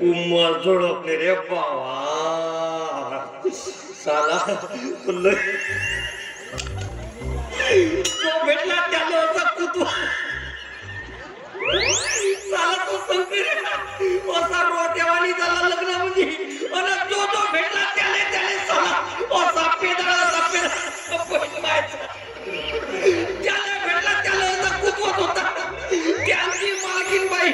उमर झोडपले रे बाबा साला तो भेटला त्याला असा कुतवा साला तो संकर असा रोट्यावानी झाला लग्नामध्ये आणि जो भेटला त्याने साला असा पेदळा त्याला भेटला त्याला असा कुतवत होता त्यांची मालकीन बाई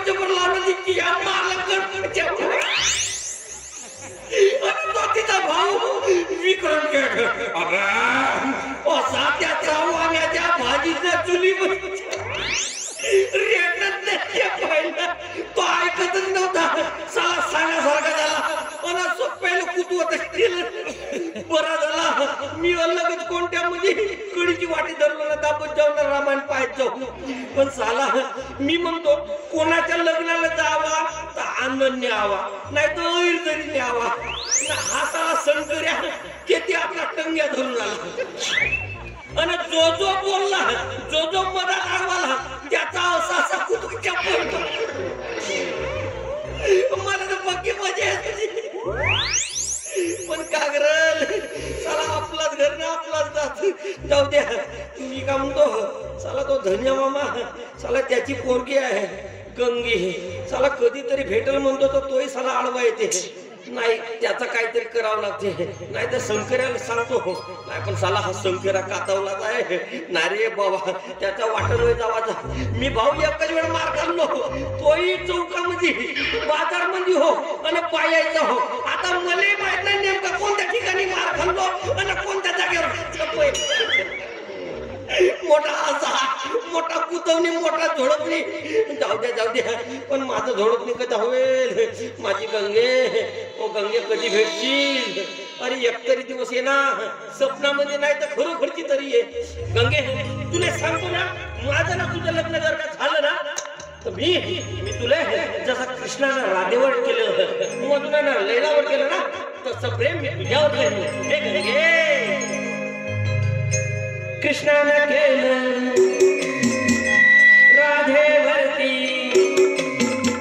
जबर लावली की या मारला कर आणि तो तिचा भाऊ विक्रम केड असा त्याच्या वाण्याच्या भाजीच्या चुलीवर रेटत नाही पाहिलं तो ऐकतच नव्हता साला सांगासारखा झाला आणि सोप्याला कुतवत असतील बरा झाला मी अलगच कोणत्या म्हणजे कडीची वाटी धरलं दाबत जाऊन रामायण पाहत जाऊ पण साला मी म्हणतो कोणाच्या लग्नाला जावा तर आनंद न्यावा नाही तर ऐर तरी न्यावा हा साला संकर्या ते आपला टंग्या धरून आला आणि जो बोलला जो मधात आडवाला त्याचा असा कुतुकच्या पडतो मला तर पक्की मजा येते पण कागरल साला आपलाच घर ना आपलाच जात जाऊ द्या मी का म्हणतो साला तो धन्य मामा साला त्याची पोरगी आहे गंगी साला कधीतरी भेटल म्हणतो तर तोही साला आडवा येते नाही त्याचा काहीतरी करावं लागते नाही तर शंकराला सांगतो नाही पण साला हा शंकरा कातावलाच आहे ना रे बाबा त्याचा वाटण जावाचा मी भाऊ एकच वेळ मार खाल्लो तोही चौकामध्ये बाजारमध्ये हो आणि पायाचा हो आता मला माहित नाही नेमका कोणत्या ठिकाणी मार खाल्लो आणि कोणत्या जागेवर मोठा असा मोठा कुतवणी मोठा झोडपणी जाऊ द्या पण माझं झोडपणी कधी होईल माझी गंगे ओ गंगे कधी भेटशील अरे एकतरी दिवस ये ना स्वप्नामध्ये नाही तर खरोखरची तरी ये गंगे तुला सांगतो ना माझं ना तुझं लग्न जर का झालं ना तर मी तुला जसा कृष्णानं राधेवर केलं मधुना लैलावर केलं ना तसं प्रेम मी तुझ्यावर केलं हे गंगे कृष्णानं केलं राधेवरती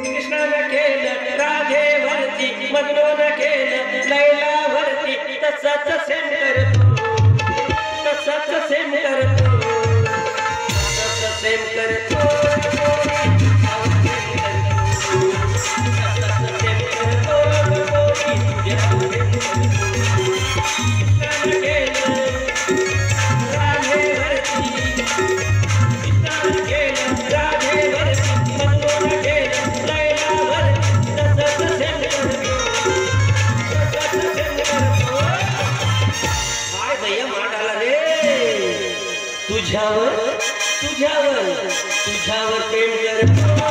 कृष्णानं केलं राधेवरती मग्नोनं केलं लैलावरती तसंच सेम करतो तसंच सेम करतो तसंच सेम करतो तुझ्यावर प्रेम करतो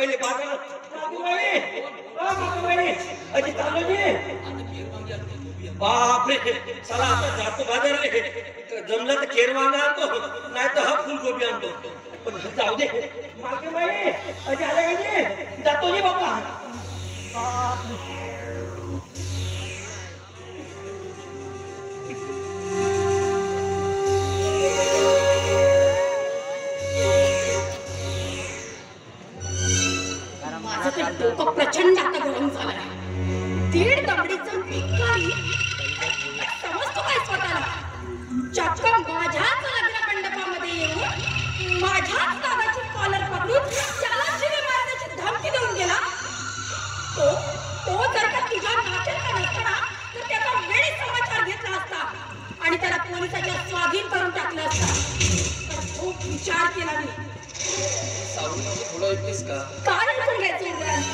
पहिले बाजार अजी चालू बापरे चला आता जातो बाजारले जमलं तर केर वांगा आणतो नाही तर हा फुलगोबी आणतो पण जाऊ दे मागे बाई अजी आले का जातो जी बाबा माझं तर डोकं प्रचंड आता गरम झालंय. दीड दमडीचं भिकारी समजतो काय स्वतःला चक्क माझ्याच लग्न मंडपामध्ये येऊन माझ्याच दादाची कॉलर पकडून त्याला शिवी मारण्याची धमकी देऊन गेला. तो जर का तुझ्या नात्याचा नसता तर त्याचा वेळी समाचार घेतला असता आणि त्याला पोलिसाच्या स्वाधीन करून टाकलं असतं. खूप विचार केला मी. थोडं ऐकतेस का? काय ऐकून घ्यायचं इंद्रायणी?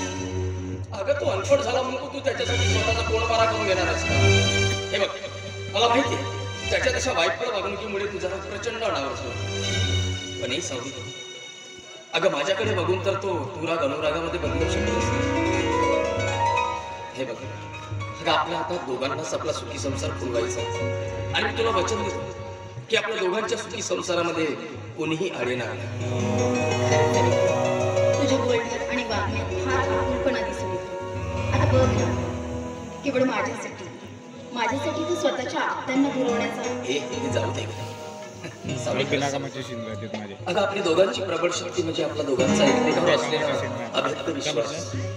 अगं तू अनपढ झाला म्हणून तू त्याच्यासाठी स्वतःचा कोणबारा करून घेणार आहेस का? हे बघ मला माहितीये त्याच्या तशा वाईट वागणुकीमुळे तुझा प्रचंड अनावर झाला पण हे सावली अगं माझ्याकडे बघून तर तो तू राग अनुरागामध्ये बदलू शकतोस. हे बघ अगं आपल्या हातात दोघांनाच आपला सुखी संसार फुलवायचा आणि मी तुला वचन देतो की आपल्या दोघांच्या सुखी संसारामध्ये कोणीही अडेणार नाही. तुझ्या बोलण्यात आणि वागण्यात फार आपुलपणा दिसून येतो. आता बघ ना केवळ माझ्यासाठी तू स्वतःच्या आत्यांना दुरवण्याचा हे जाऊ दे अगं आपली दोघांची प्रबळ शक्ती म्हणजे आपला दोघांचा एकमेकांवर असलेला अभेद्य विश्वास.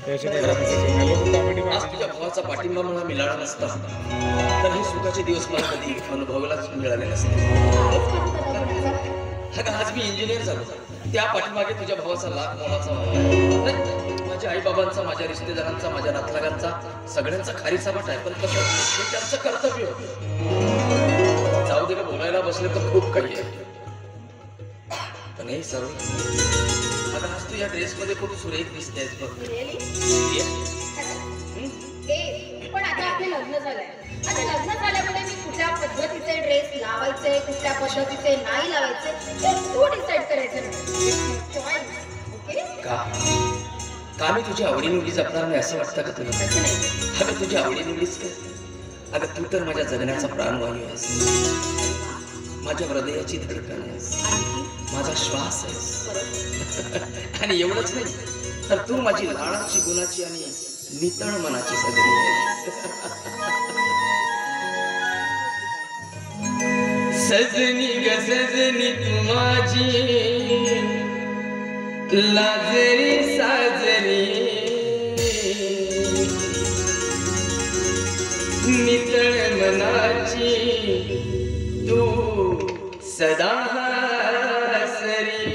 आज तुझ्या भावाचा पाठिंबा मला मिळाला नसता तर हे सुखाचे दिवस मला कधी अनुभवायलाच मिळाले नसते. अगं आज मी इंजिनियर झालो त्या पाठीमागे तुझ्या भावाचा लाख मोलाचा माझ्या आई बाबांचा माझ्या रिश्तेदारांचा माझ्या नातलगांचा सगळ्यांचा खारीचा वाटा आहे पण कसं हे त्यांचं कर्तव्य होतं. जाऊ दे बोलायला बसले तर खूप काही आहे पण हे सर्व आता आज तू या ड्रेस मध्ये खूप सुरेख दिसतेस बघ. पण आता आपलं लग्न झालंय. आता लग्न झाल्यामुळे मी कुठल्या पद्धतीचे ड्रेस लावायचे कुठल्या पद्धतीचे नाही लावायचे ते तू डिसाईड करायचं नाही. का मी तुझ्या आवडीनिवडी जपणार नाही असं वाटतं का तुला? अगं तुझ्या आवडीनिवडीच का अगं तू तर माझ्या जगण्याचा प्राणवायू आहेस माझ्या हृदयाची धडकण आहेस माझा श्वास आहेस आणि एवढंच नाही तर तू माझी लाडाची गुणाची आणि नितळ मनाची सगळी सजनी ग सजनी तू माझी लाजरी साजरी नितळ मनाची तू सदा सरी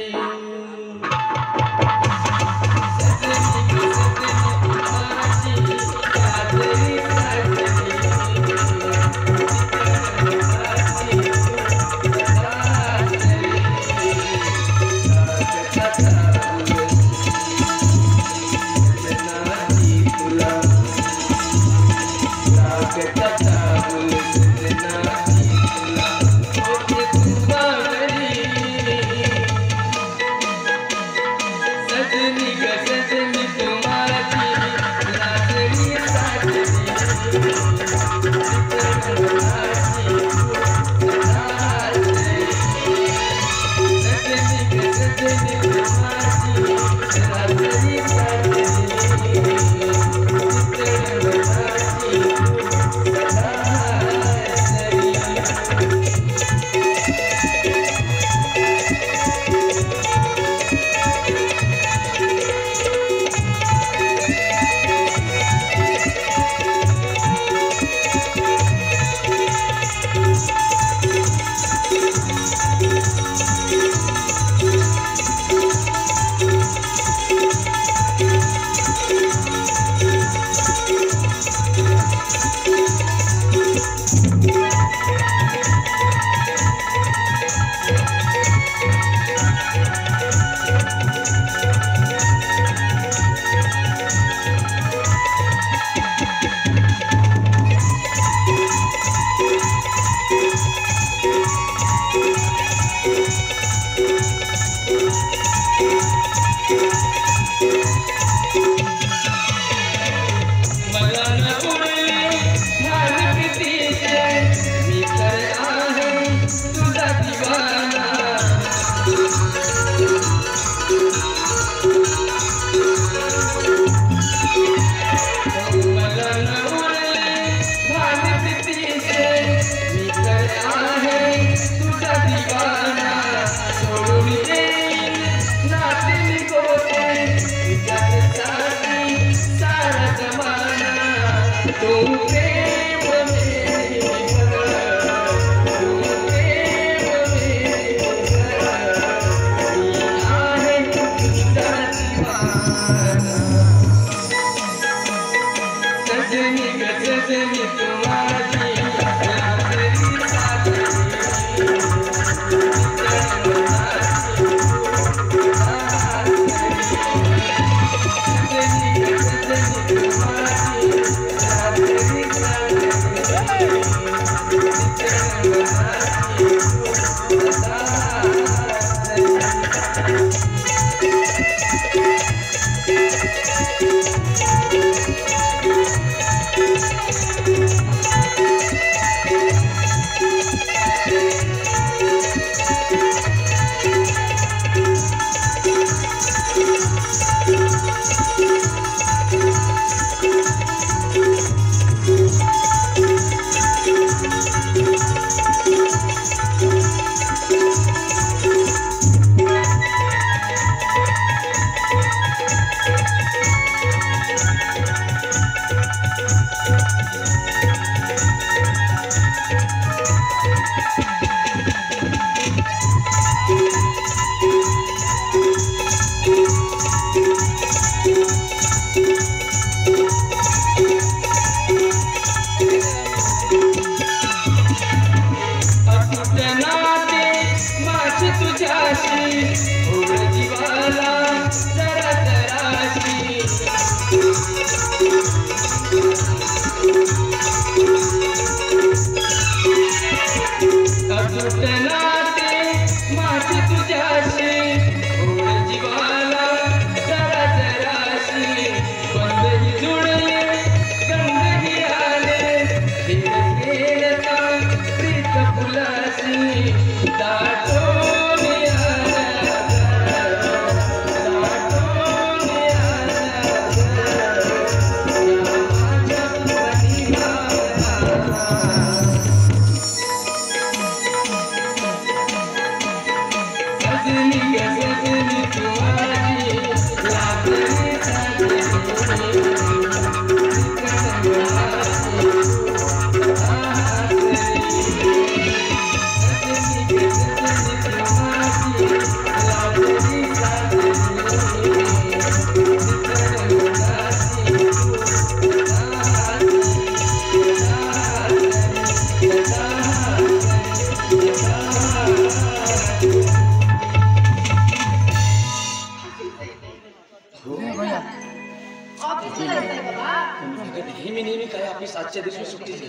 नेहमी काय आपली 7च्या दिवशी सुट्टीच आहे.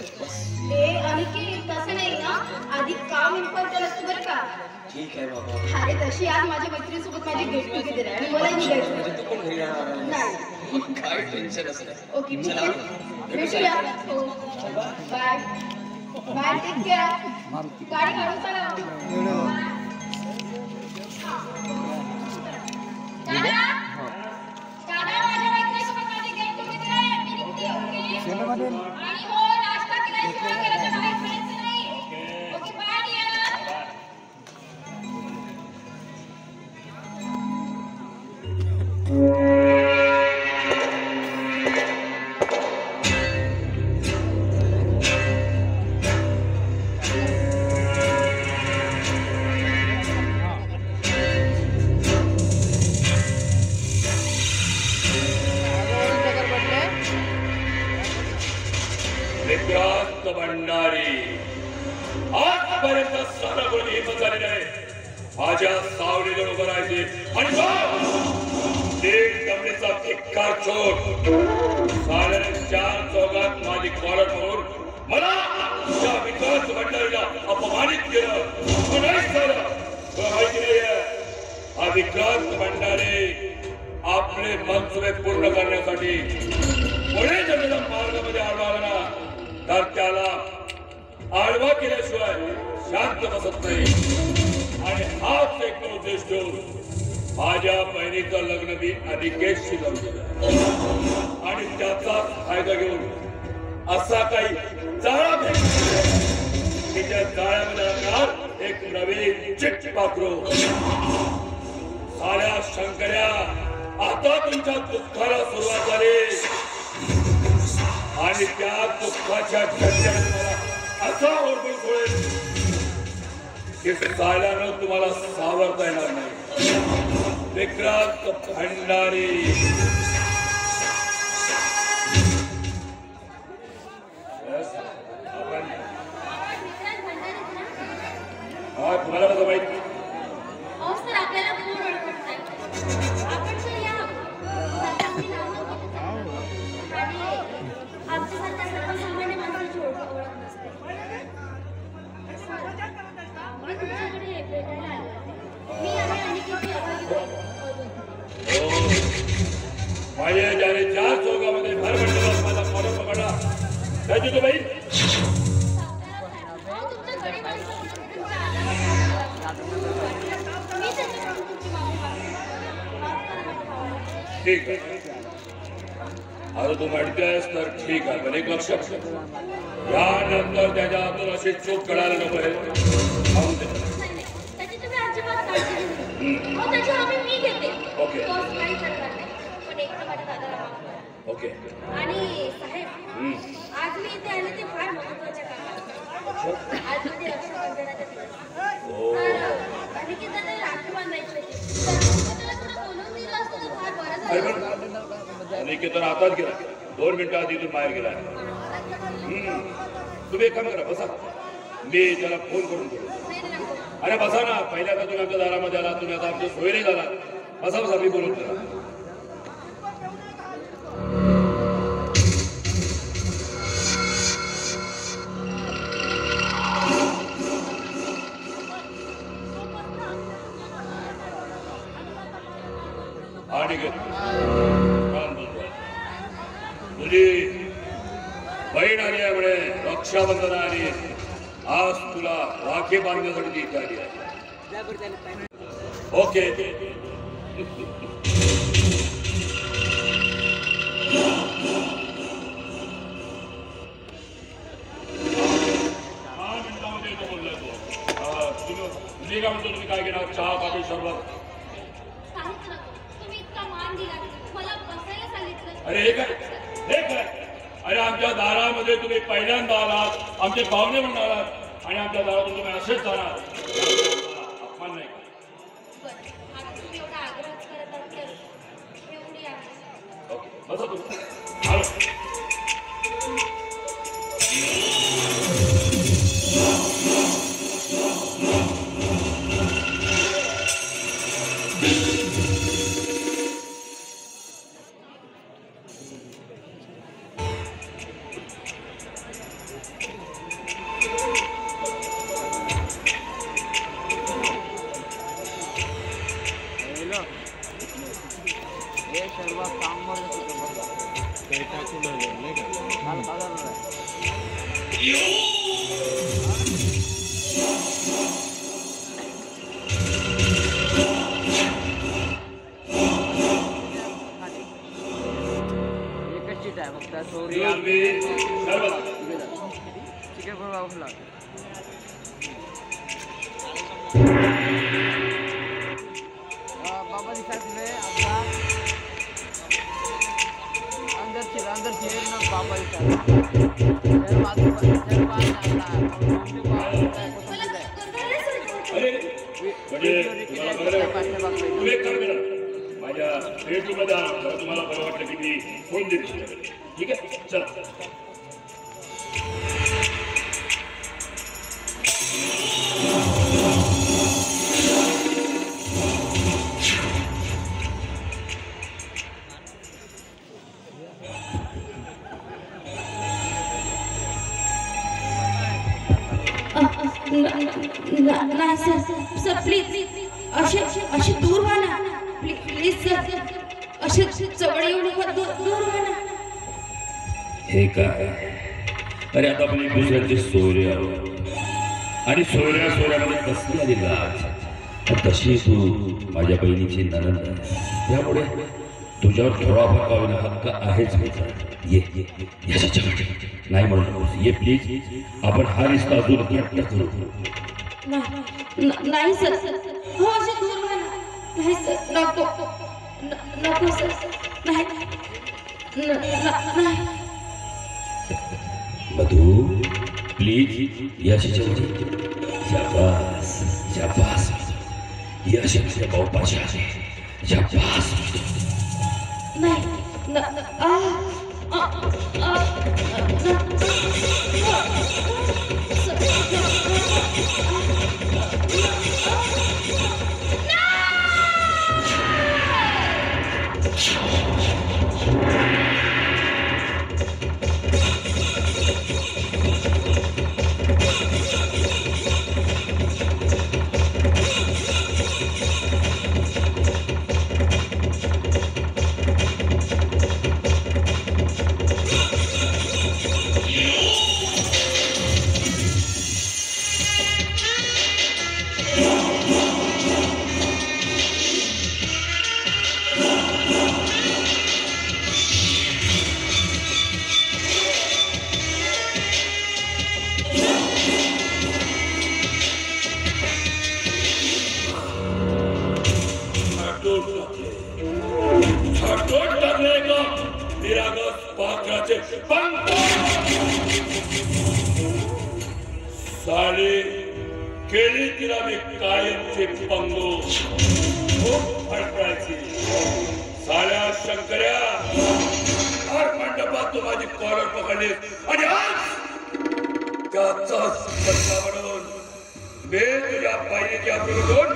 अनिकेत तसं नाही ना, आधी काम इम्पॉर्टंट असतं बरं का. ठीक आहे बाबा. अरे तशी आज माझ्या मैत्रिणीसोबत माझी गेट टुगेदर आहे आणि मला निघायचं. तू पण घरी राहणार नाही. काय टेन्शन असं ओके भेटूया. हो बाय बाय, टेक केअर. गाडी काढून चला. माझ्या मैत्रिणीसोबत माझी गेट टुगेदर आहे. मी निघते. ओके आणि हो, नाश्ता केल्याशिवाय घराच्या बाहेर पडायचं नाही. Okay bye dear. Vikrant Bhandari आजपर्यंत सारा गुण हिंमत झालेली आहे. माझ्या सावलीवर उभं राहायचे आणि दमडीचा धिक्कार छोट साऱ्या 4 चौघात माझी कॉलर पकडून मला त्या विक्रांत भंडारीला अपमानित केलं. नाही झालं माहिती नाहीये. हा विक्रांत भंडारी आपले मनसुबे पूर्ण करण्यासाठी पुढे जमेला मार्गामध्ये आडवा ना तर त्याला आडवा केल्याशिवाय शांत बसत नाही. आणि हाच एक उद्देश ठेवून माझ्या बहिणीचं लग्न मी अनिकेतशी लावून दिलं आणि त्याचा फायदा घेऊन असा काही जाळा की त्या जाळ्यामध्ये आणणार एक नवीन चिट्ट पाखरू. साऱ्या शंकर्या, आता तुमच्या दुःखाला सुरुवात झाली आणि त्या दुःखाच्या झटक्याने तुम्हाला असा ओरडून सोडेल की साल्यानं तुम्हाला सावरता येणार नाही. विक्रांत भंडारी काय तुझं बाई ठीक आहे आता तू म्हणतेस तर ठीक आहे पण एक लक्षात ठेव यानंतर त्याच्या हातून अशी चूक कळायला नको आहे सांगून दे. ओके ओके आणि साहेब आज मी इथे आले ते फार महत्वाच्या कामात आज म्हणजे रक्षाबंधनाचा दिवस अनिकेताला राखी बांधायची होती तर त्याला थोडं बोलवून दिलं असतं तर फार बरं झालं. अनिकेतन आताच गेला 2 मिनिटं आधी इथून बाहेर गेला तुम्ही एक काम करा बसा मी त्याला फोन करून बोलतो. अरे बसा ना पहिल्यांदा तुम्ही आमच्या दारामध्ये आला तुम्ही आता आमच्या सोयरे झाला बसा बसा मी बोलून त्याला तुझी बहीण आली आहे म्हणे रक्षाबंधन आली आज तुला राखी बांधण्यासाठी ती इथे आली आहे. ओके तुम्ही काय म्हणतो तुम्ही काय घेणार चहा कॉफी सरबत अरे हे काय अरे आमच्या दारामध्ये तुम्ही पहिल्यांदा आलात आमचे पाहुणे म्हणून आलात आणि आमच्या दारातून तुम्ही असेच जाणार अपमान नाही ओके बसा तुम्ही आलो माझ्या बेडरूममध्ये तुम्हाला बरं वाटलं की मी फोन देतो ठीक आहे चला नाही सर प्लीज असे दूर व्हा ना प्लीज सर असे जवळ येऊ नका दूर व्हा ना. हे काय अरे आता आपण एक दुसऱ्याचे सोयरे आहोत आणि सोयऱ्यामध्ये कसली आली लाज तशी तू माझ्या बहिणीची नणंद आहे त्यामुळे तुझ्यावर थोडाफार का होईना हक्क आहेच ये नाही म्हणून ये प्लीज आपण हा रिश्ता अजून घट्ट करू. नाही सर हो असे दूर व्हा ना. नाही सर नको सर नाही मधु प्लीज याशी शाबास शाबास यश माझ्या भाऊपाशी आहे शाबास नाही साली केली तिला मी कायमचे पंगो खूप फडफडायची. साल्या शंकर्या हर मंडपात तू माझी कॉलर पकडली आणि आज त्याचाच बदला म्हणून मी तुझ्या पाहिजे विरोधून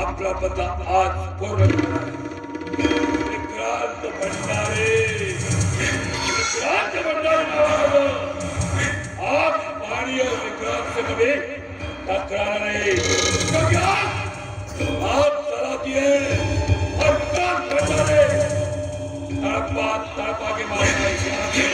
आपला बदला आज पूर्ण करणार. विक्रांत भंडारे, विक्रांत भंडारे नावानं आज पाणी और विक्रांत से कभी टकराना नहीं, क्योंकि आज तड़ाती है और विक्रांत भंडारे तड़पा के मारना है.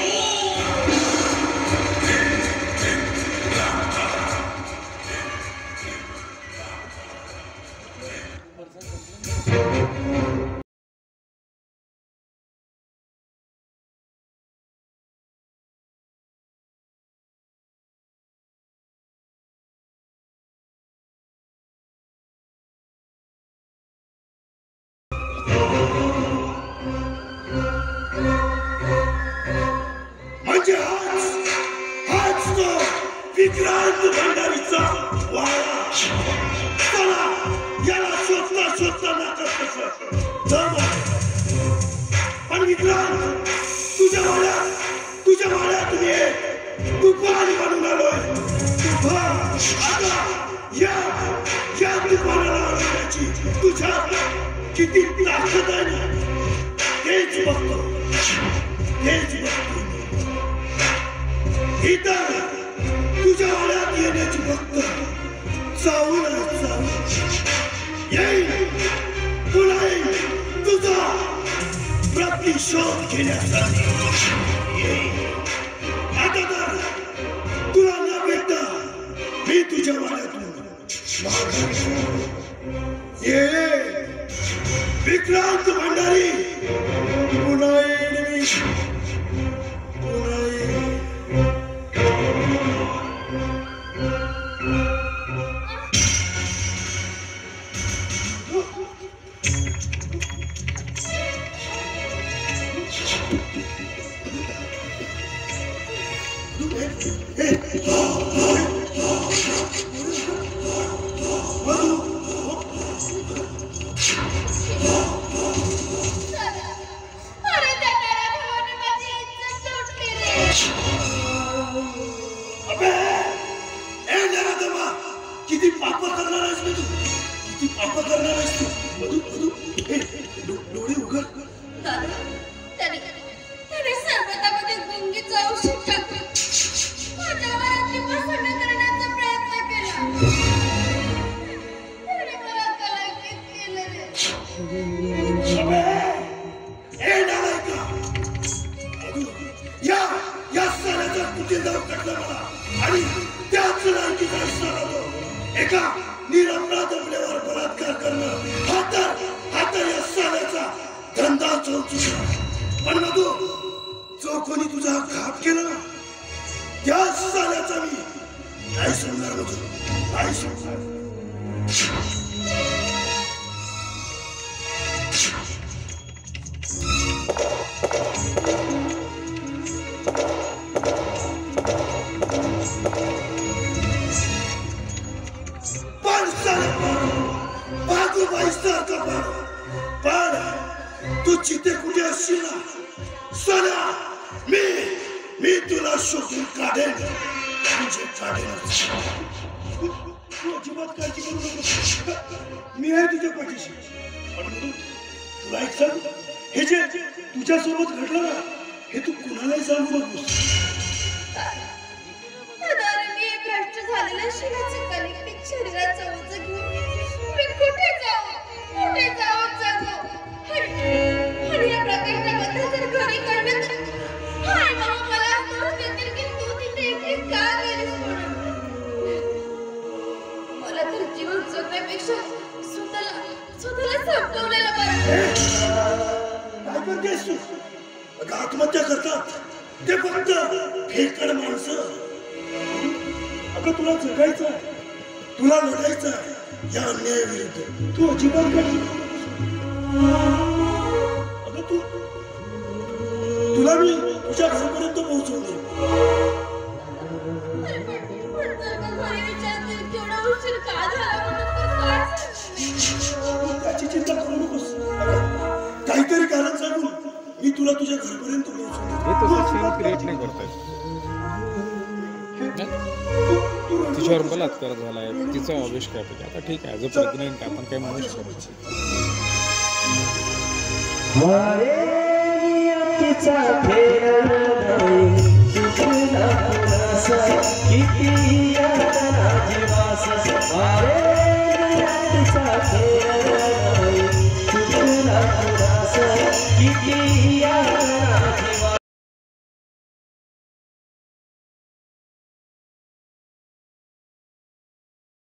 विक्रांत भंडारीचा वाळा. चला याला शोधता नाका पण विक्रांत तुझ्या वाड्यात मी तुफान बनून आलोय. तुफान आता या तुफानाला अडवण्याची तुझ्यात किती ताकद आहे ना तेच बघतो. इतर तुझ्या वाड्यात येण्याची फक्त जाऊन येईल. पुन्हा तुझा प्रतिशोध घेण्यासाठी येईल. आता तर तुला न भेटता मी तुझ्या वाड्यातून ये विक्रांत भंडारी. पुन्हा येईल किती पाप करणार आहेस तू. मधू डोळे उघड. त्याने सर्वतामध्ये गुंगीचं औषध टाकून माझ्यावर अतिप्रसन्न करण्याचा प्रयत्न केला. त्याने मला कलंकित केलं रे. या साऱ्याचा कुठे जाऊ कटला मला आणि त्याच लायकीचा इशारा तो. एका निरपराध दबल्यावर बलात्कार करणं हा तर या साऱ्याचा धंदा होऊ चुकला. पण मधू जो कोणी तुझा घात केला ना त्या साऱ्याचा मी नाही सोडणार. मधू नाही सोडणार. पण तू जिथे कुठे असशील ना साला मी तुला शोधून काढेन. म्हणजे काढेनच. तू अजिबात काळजी करू नको. मी आहे तुझ्या पाठीशी. पण तुला एक सांग, हे जे तुझ्यासोबत घडलं ना हे तू कुणालाही सांगू नकोस. मी भ्रष्ट झालेल्या शिलाचं कलिंपिक शरीराचं ओझं घेऊन मी कुठे जाऊ जगू. आणि या प्रकारच्या बद्दल जर घरी कळलं तर हाय बाबा मला दोष देतील की तू तिथे एकटी का गेलीस म्हणून. मला तर जीवन जगण्यापेक्षा स्वतःला संपवलेलं बरं. काय करतेस तू? अगं आत्महत्या करतात ते फक्त फेकड माणसं. अगं तुला जगायचं आहे, तुला लढायचं आहे या अन्यायाविरुद्ध. तू अजिबात काळजी करू नकोस. अगं तुला मी तुझ्या घरापर्यंत पोहोचवून देईन. तिच्यावर बलात्कार झालाय, तिचा आविष्कार केला. आता ठीक आहे, जो प्रेग्नेंट आपण काही म्हणू शकत नाही. किती